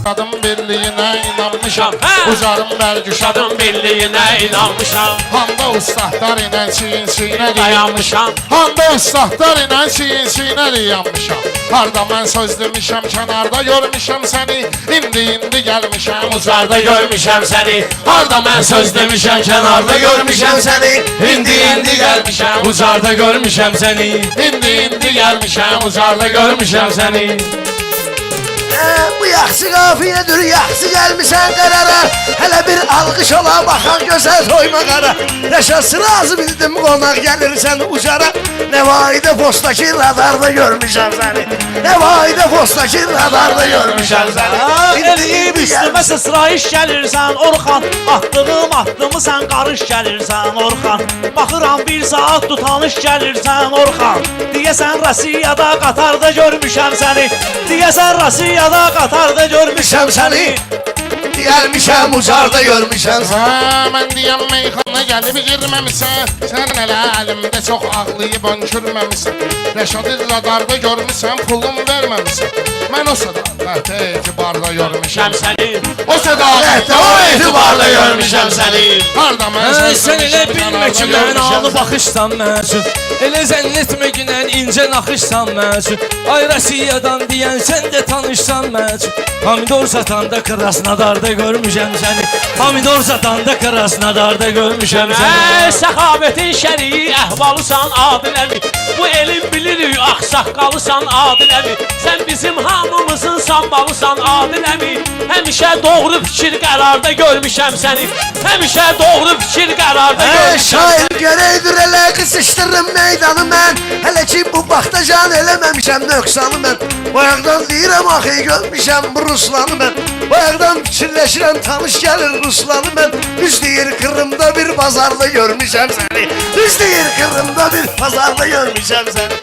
Şadın birliyinə inanmışam, Hə! ucarım bəlgü şadın Şadın birliyinə inanmışam. Handa ustahlar ilə çiyin-çiyinə Dayanmışam. Handa ustahlar ilə çiyin-çiyinə dayanmışam. Harda mən söz demişəm, kənarda görmüşəm səni. İndi gəlmişəm, Ucarda görmüşəm səni. Harda mən söz demişəm, kənarda görmüşəm səni. İndi gəlmişəm. Ucarda görmüşəm səni. İndi gəlmişəm. Ucarda görmüşəm səni. Bu yaxşı qafiyyədir, yaxşı gəlmişən qərara. Hələ bir alqış ola baxan gözəl soyma qara. Yaşası razı bildim qonaq gəlirsən ucara. Nəvaidə postaki radarda görmüşəm səni. Nəvaidə postaki radarda görmüşəm səni. Eləyib üstümə sıçrayış gəlirsən Orxan. Attığımı sən qarış gəlirsən Orxan. Baxıram bir saat tutanış gəlirsən Orxan. Deyəsən Rusiyada qatarda görmüşəm səni. Deyəsən Rusiyada qatarda görmüşəm səni. Gəlmişəm ucarda görmüşəm səni. Hə, mən deyəm meyxana gəlib girməmisən. Sən elə əlimdə çox ağlayıb önkürməmisən. Rəşadı radarda görmüsən, pulum verməmisən. Mən o sədaqətə etibarda görmüşəm səni. O sədaqətə o etibarda görmüşəm səni. Harda mən Sən elə bilmə ki, mən alı baxışsan məzun. Elə zənn etmə günən incə naxışsan məzun. Ay Rasiyadan deyən sən də tanışsan məzun. Pomidor satanda Krasnodarda görmüşəm səni. Pomidor satanda Krasnodarda görmüşəm səni. Səxabətin şəriyi əhvalısan Adil əmi. Bu elin bilirik axsaqqalısan Adil əmi. Sən bizim hamımızın sambalısan Adil əmi. Həmişə doğru fikir qərarda görmüşəm səni. Həmişə doğru fikir qərarda görmüşəm. Şair görəydir elə qısışdırırım meydanı mən. Hələ ki bu baxtacan eləməmişəm nöqsanı mən. Bayaqdan deyirəm axı görmüşəm bu Ruslanı mən. Bayaqdan fikirləşirəm tanış gəlir Ruslanı mən. Düz deyir Kırımda bir bazarda görmüşəm səni. Düz deyir Kırımda bir bazarda görmüşəm səni.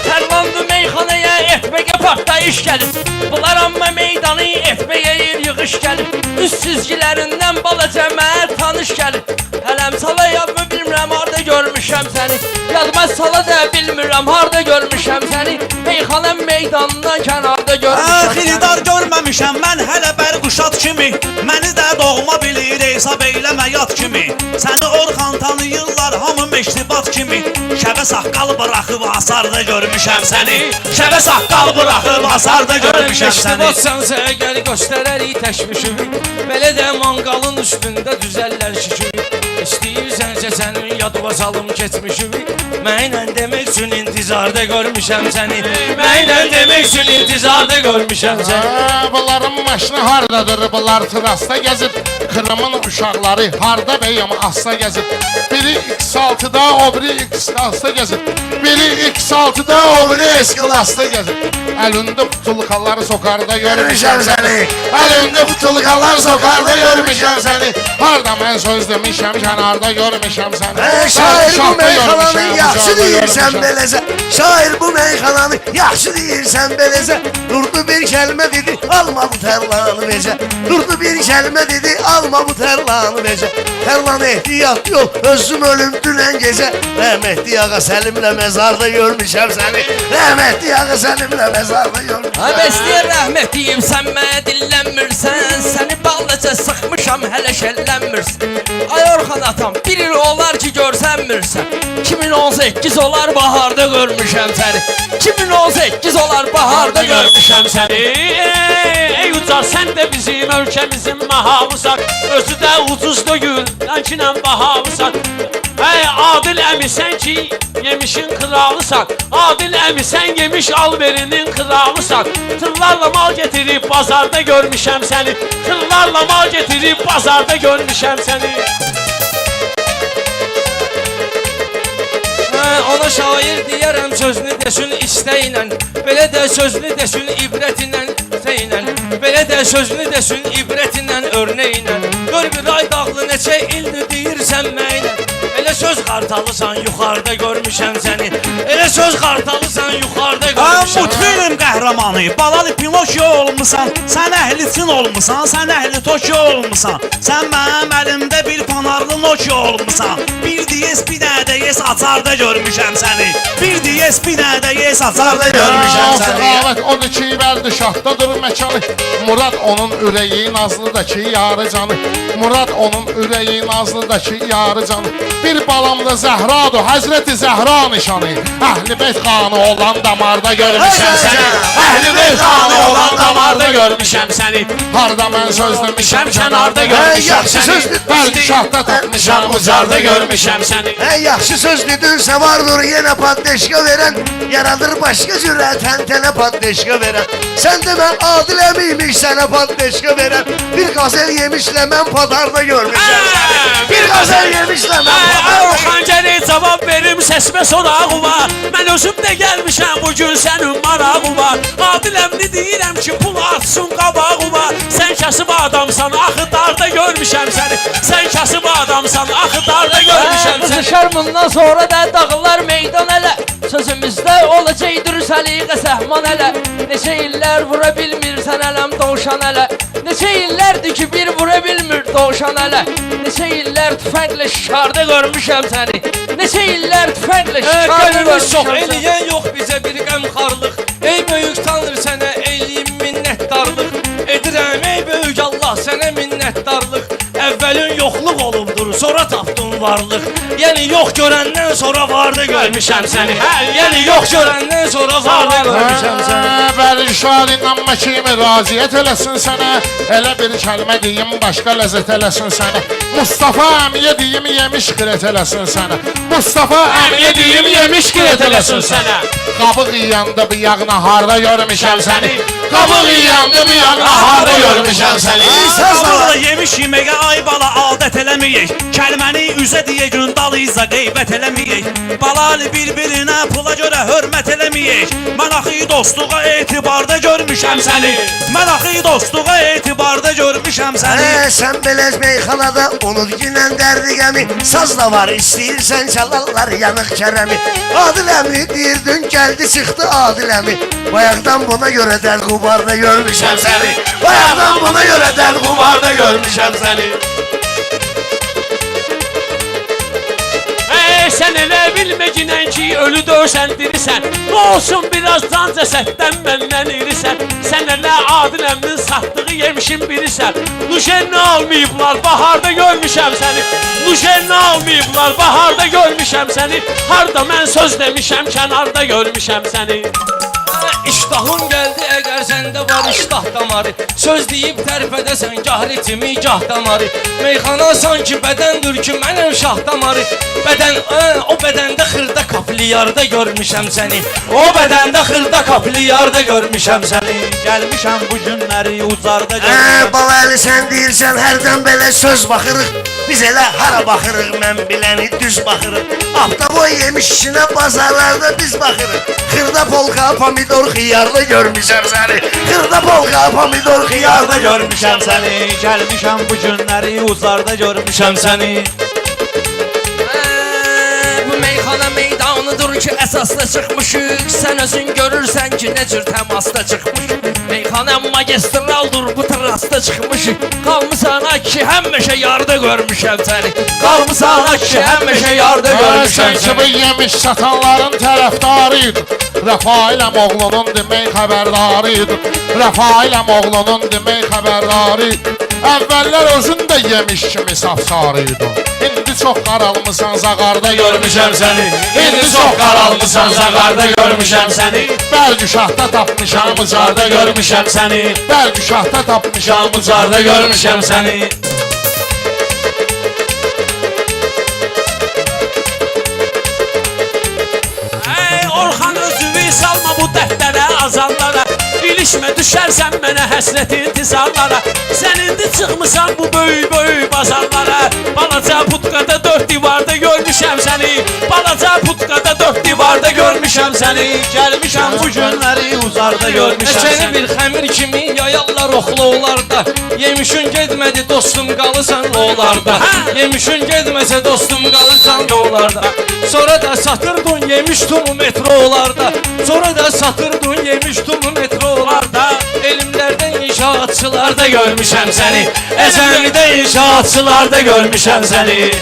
Tərlandı meyxanaya etməyə partlayış gəlir. Bunlar amma meydanı etməyə yer yığış gəlir. Üst çizgilərindən balaca mənə tanış gəlir. Hələm sala yadmı bilmirəm harda görmüşəm səni. Yadma sala da bilmirəm harda görmüşəm səni. Meyxanəm meydanından kənarda görmüşəm səni. Xiridar görməmişəm mən hələ bərquşat kimi. Məni də doğma bilir hesab eyləmə yat kimi. Səni Orxan tanıyırlar hamı meştibat kimi. Şəbə saqqal bıraxıb asarda görmüşəm səni. Şəbə saqqal bıraxıb asarda görmüşəm səni. Batsansa əgər göstərərik təşvişimi. Belə də manqalın üstündə düzəllər şişimi. İstəyirsənsə sənin yadıva salım keçmişimi. Mənlə demək üçün intizarda görmüşəm səni. Mənlə demək üçün intizarda görmüşəm səni. Bunların maşını hardadır, bunlar trasta gəzir. Kırımın uşaqları harda bəyəm asla gəzir. Biri X6'da, o biri X-Class'da gəzir. Biri X6'da, o biri S-Class'da gəzir. Əlində butulkaları sokarda görmüşəm səni. Əlində butulkalar sokarda görmüşəm səni. Harda mən söz demişəm, kənarda görmüşəm səni. Şair bu meyxananı yaxşı deyirsən beləcə. Şair bu meyxananı yaxşı deyirsən beləcə. Durdu bir kəlmə dedi, alma bu tərlanı becə. Durdu bir kəlmə dedi, alma bu tərlanı becə. Tərlan ehtiyat yol, özüm ölüm dünən gecə. Rəhmətli ağa Səlimlə məzarda görmüşəm səni. Rəhmətli ağa Səlimlə məzarda görmüşəm. Ay bəsliyər rəhmət deyim, sən mənə dillənmirsən. Səni baldaca sıxmışam, hələ şəllənmirsən. Ay Orxan atam, bir il olar ki görsənmirsən. 2018 olar baharda görmüşəm səni. 2018 olar baharda görmüşəm səni. Ey ucar sən də bizim ölkəmizin mahavısan. Özü də ucuz deyil, lənkinən bahavısan. Ey Adil əmi sən ki yemişin kralısan. Adil əmi sən yemiş alverinin kralısan. Tırlarla mal getirib bazarda görmüşəm səni. Tırlarla mal getirib bazarda görmüşəm səni. Ona şair deyərəm sözünü desin istəyinlə. Belə də sözünü desin ibrətinlə zeynlə. Belə də sözünü desin ibrətinlə örnəyinlə. Gör bir ay dağlı neçə ildir deyirsən mənlə. Elə söz qartalısan yuxarıda görmüşəm səni. Elə söz qartalısan yuxarıda görmüşəm. Mutfilm qəhrəmanı qəhrəmanı. Balalı Pinokyo olmusan, sən əhlisin olmusan, sən əhli Tokyo olmusan. Sən mənim əlimdə bir panarlı Nokia olmusan. Bir diyes bir dənə də yes açarda görmüşəm səni. Bir diyes bir dənə də yes açarda görmüşəm səni. Evet, o da ki bəldi şahdadır məkanı. Murad onun ürəyi nazlıdakı yarı canı. Murad onun ürəyi nazlıdakı yarı canı. Bir balamda Zəhradır, Həzrəti Zəhra nişanı. Əhl-i Beyt xanı olan damarda görmüşəm səni. Əhl-i Beyt xanı olan damarda görmüşəm səni. Harda mən söz demişəm, Kənarda görmüşəm səni. Bəldi şahda tapmışam, Ucarda görmüşəm səni. Yaxşı söz dedinsə vardır yenə paddeşka verən. Yaradır başqa cürə təntənə paddeşka verən. Sən demə Adil əmiymiş sənə paddeşka verən. Bir qazel yemişlə mən padarda görmüşəm səni. Bir qazel yemişlə mən padarda Orxan gəlir cavab verim səsimə sorağıma. Mən özüm də gəlmişəm bugün sənin marağıma. Adiləmni deyirəm ki pul atsın qabağıma. Sən kasıb adamsan axı darda görmüşəm səni. Sən kasıb adamsan axı darda görmüşəm səni. Şərmundan sonra da dağlar meydan ələ. Sözümüzdə olacaqdır səliqə səhman ələ. Neçə illər vura bilmirsən ələm dovşan ələ. Neçə illərdir ki bir vura bilmir dovşan ələ. Neçə illər tüfənglə şikarda görmüşəm səni. Neçə illər tüfənglə şikarda Gönlümüz çox görmüşəm səni. eləyən yox bizə bir qəmxarlıq. Ey böyük tanrı sənə eyliyim minnətdarlıq. Edirəm ey böyük Allah sənə minnətdarlıq. Əvvəlin yoxluq olubdur, sonra tapdın varlıq. Yəni yox görəndən sonra vardı görmüşəm səni. Yəni yox görəndən sonra vardı görmüşəm səni. Bəli şairindən məkimi raziyət eləsin sənə. Elə bir kəlmə deyim başqa ləzzət eləsin sənə. Mustafa əmiyə deyim yemiş qirət eləsin sənə. Mustafa əmiyə deyim yemiş qirət eləsin sənə. Qabıq yiyəndə bir yağına harda görmüşəm səni. Qabıq yiyəndə bir yağına harda görmüşəm səni. Sabırla yemiş yeməyə ay bala adət eləməyək. Kəlməni üzə deyə gün dalıyıza qeybət eləməyək. Balalı bir-birinə pula görə hörmət eləməyək. Mən axı dostluğa etibarda görmüşəm səni. Mən axı dostluğa etibarda görmüşəm səni. Sən belez meyxanada unut günən dərdi qəmi. Saz da var istəyirsən çalarlar yanıq kərəmi. Adil əmi bir dün gəldi çıxdı Adil əmi. Bayaqdan buna görə dəl qubarda görmüşəm səni. Bayaqdan buna görə dəl qubarda görmüşəm səni. Sən elə bilməginən ki ölü döysən dirisən. Olsun biraz can cəsəddən məndən irisən. Sən elə Adil əminin satdığı yemişin birisən. Nuşenni almayıblar baharda görmüşəm səni. Nuşenni almayıblar baharda görmüşəm səni. Harda mən söz demişəm kənarda görmüşəm səni. İştahın gəldi əgər səndə var iştah damarı. Söz deyib tərpədəsən gah ritmi gah damarı. Meyxana sanki bədəndir ki mənim şah damarı. Bədən o bədəndə xırda kaplı yarda görmüşəm səni. O bədəndə xırda kaplı yarda görmüşəm səni. Gəlmişəm bu günləri ucarda görmüşəm. Balalı sən deyirsən hərdən belə söz baxırıq. Biz elə hara baxırıq mən biləni düz baxırıq. Aptavoy yemiş işinə bazarlarda biz baxırıq. Xırda polka pomidor xiyarda görmüşəm səni. Xırda polka pomidor xiyarda görmüşəm səni. Gəlmişəm bu günləri ucarda görmüşəm səni. Bu meyxana meydanıdır ki əsasda çıxmışıq. Sən özün görürsən ki nə cür təmasda çıxmışıq. Meyxana magistraldır bu terrasda çıxmışıq. Qalmısan ki həmişə yarda görmüşəm səni. Qalmısan ki həmişə yarda görmüşəm Sən səni. kimi yemiş satanların tərəfdarıydı. Rəfa ilə oğlunun demək xəbərdarıydı. Rəfa ilə oğlunun demək xəbərdarıydı. Əvvəllər özün də yemiş kimi safsarıydı. İndi çox qaralmısan zağarda görmüşəm səni. İndi çox qaralmısan zağarda görmüşəm səni. Bəlgüşahda tapmışam ucarda Görmüşəm səni. Bəlgüşahda tapmışam Ucarda görmüşəm səni. Ey Orxan özünü salma bu dərdlərə azanlara. İlişmə düşərsən mənə həsrət intizarlara. Sən indi çıxmısan bu böyük bazarlara. Balaca putkada dörd divarda görmüşəm səni. Balaca putkada dörd divarda uzarda görmüşəm səni. Gəlmişəm bu günləri uzarda görmüşəm Səni səni. bir xəmir kimi yayarlar oxlovlarda. Yemişin getmədi dostum qalırsan olarda. Yemişin getməsə dostum qalırsan yollarda. Sonra da satırdın yemiş tumu metrolarda. Sonra da satırdın yemiş tumu metrolarda. Elimlərdən inşaatçılarda görmüşəm səni. Əcəmidə inşaatçılarda görmüşəm səni.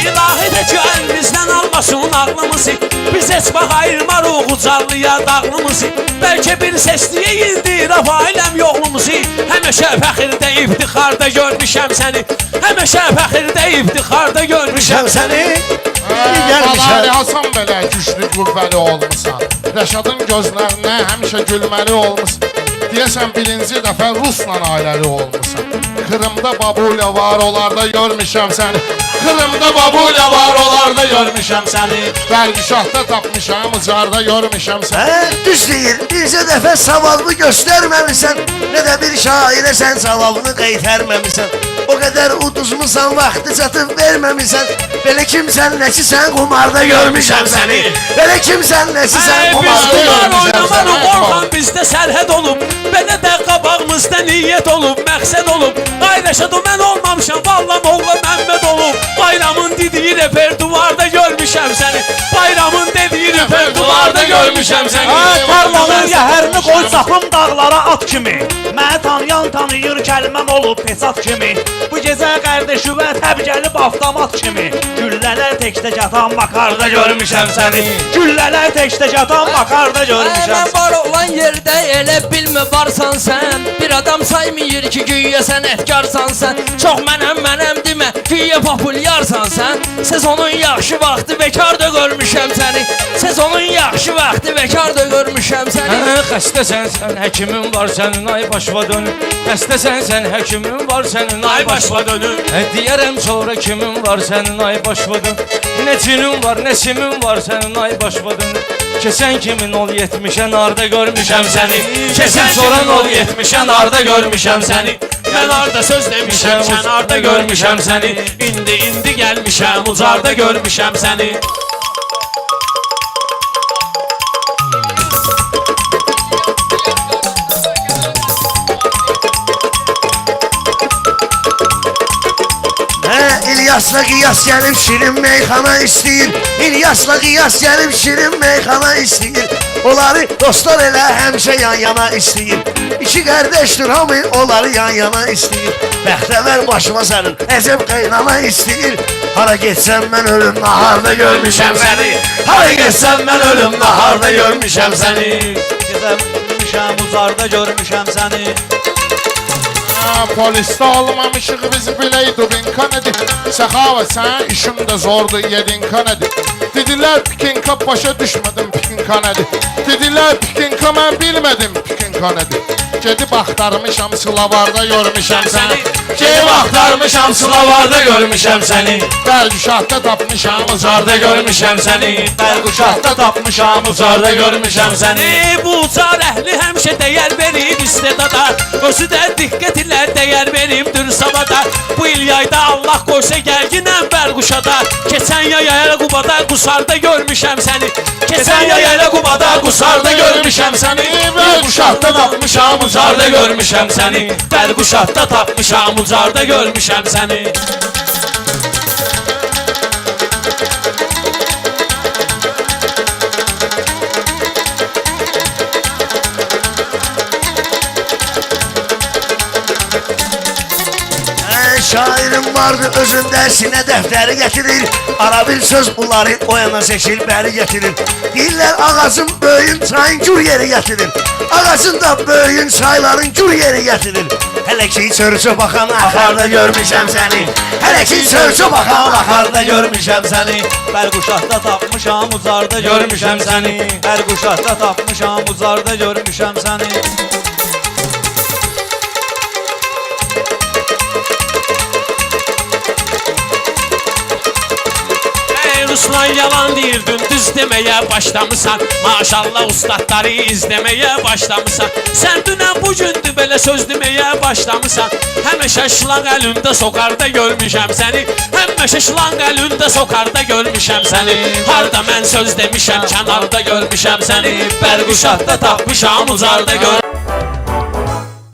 İlahi də ki əlimizdən almasın ağlımızı. Biz heç vaxt ayırmarıq ucarlıya dağlımızı. Bəlkə bir səsliyə yildir ailəm yoxlumuzu. Həməşə fəxirdə iftixarda görmüşəm səni. Həməşə fəxirdə iftixarda görmüşəm səni. Balali Hasan belə güclü qüvvəli olmusan. Rəşadın gözlərinə həmişə gülməli olmusan. Deyəsən birinci dəfə Rusla ailəli olmusan. Kırımda babulya var, onlarda görmüşəm səni. Kırımda babulya var, onlarda görmüşəm səni. Bəlgişahda tapmışam, ucarda görmüşəm səni. Düz deyir, bircə dəfə savabını göstərməmisən, nə də bir şairə sən savabını qaytarməmisən. O qədər uduzmusan, vaxtı çatıb verməmisən. Belə kimsən, nəçisən, qumarda görmüşəm səni. Belə kimsən, nəçisən, Biz qumarda bunlar görmüşəm oynamanı səni. qorxan bizdə sərhəd olub. Belə də qabağımızda niyyət olub, məqsəd olub. Ay Rəşad, mən olmamışam, valla molla Məmməd olub. Bayramın dediyi repertuarda görmüşəm səni. Bayramın dediyi repertuarda görmüşəm səni. Tarlanın yəhərini qoy sapım dağlara at kimi. Məni tanıyan tanıyır, kəlməm olub pesat kimi. Bu gecə qardeşi və təb gəlib avtomat kimi. Güllələr təkdə yatan makarda görmüşəm səni. Güllələr təkdə yatan makarda görmüşəm Mən səni. var olan yerdə elə bilmə varsan sən. Bir adam saymıyır ki güya sən etkarsan sən. Çox mənəm demə, güya populyarsan sən. Sezonun yaxşı vaxtı bekarda görmüşəm səni. Sezonun yaxşı vaxtı bekarda görmüşəm səni. Xəstəsən sən, həkimin var sənin, ay başva dönüm. Xəstəsən sən, həkimin var sənin, ay başva dönüm. Deyərəm sonra kimin var sənin, ay başva dönüm. Nə cinin var, nə simin var sənin, ay başva dönüm. Kesən kimin ol 70'ə narda görmüşəm səni. Kesən soran ol 70'ə narda görmüşəm səni. Mən arda söz demişəm, kənarda görmüşəm səni. İndi gəlmişəm, ucarda görmüşəm səni. İlyasla qiyas gəlib şirin meyxana istəyir. İlyasla qiyas gəlib şirin meyxana istəyir. Onları dostlar elə həmişə yan yana istəyir. İki qardeşdir hamı onları yan yana istəyir. Bəxtəvər başıma sənin əcəb qaynana istəyir. Hara getsəm mən ölüm naharda görmüşəm səni. Hara getsəm mən ölüm naharda görmüşəm səni. Gecə görmüşəm, uzarda görmüşəm səni. Polisdə olmamışıq biz bilək dubinka nədir. Səxavət sən işin də zordur, yedinka nədir. Dedilər pikinka başa düşmədim pikinka nədir. Dedilər pikinka mən bilmədim pikinka nədir. Gedib axtarmışam sılavarda görmüşəm səni. Gedib axtarmışam sılavarda görmüşəm səni. Bəlgüşahda tapmışam uzarda görmüşəm səni. Bəlquşahda tapmışam, uzarda görmüşəm səni. Bu ucar əhli həmişə dəyər verib istedada. Özü də diqqət ilə dəyər veribdir savada. Bu il yayda Allah qoysa gəlginəm Bəlquşada. Keçən yay elə Qubada, Qusarda görmüşəm səni. Keçən yay elə Qubada, Qusarda görmüşəm səni. Bəlquşahda tapmışam, ucarda görmüşəm səni. Bəlquşahda tapmışam, ucarda görmüşəm səni. Şairim vardı özündə sinə dəftəri gətirir. Ara bir söz bunları o yana seçil bəri gətirir. Deyirlər ağacın böyüyün çayın gür yeri gətirir. Ağacın da böyüyün çayların gür yeri gətirir. Hələ ki çörçə baxan axarda görmüşəm səni. Hələ ki çörçə baxan axarda görmüşəm səni. Bəlquşahda tapmışam, uzarda görmüşəm səni. Bəlquşahda tapmışam, uzarda görmüşəm səni. Uslan yalan deyirdin, düz deməyə başlamısan. Maşallah ustadları izləməyə başlamısan. Sən dünən bugündür belə söz deməyə başlamısan. Həmişə şılan əlində sokarda görmüşəm səni. Həmişə şılan əlində sokarda görmüşəm səni. Harda mən söz demişəm, kənarda görmüşəm səni. Bərquşatda tapmışam, ucarda görmüşəm.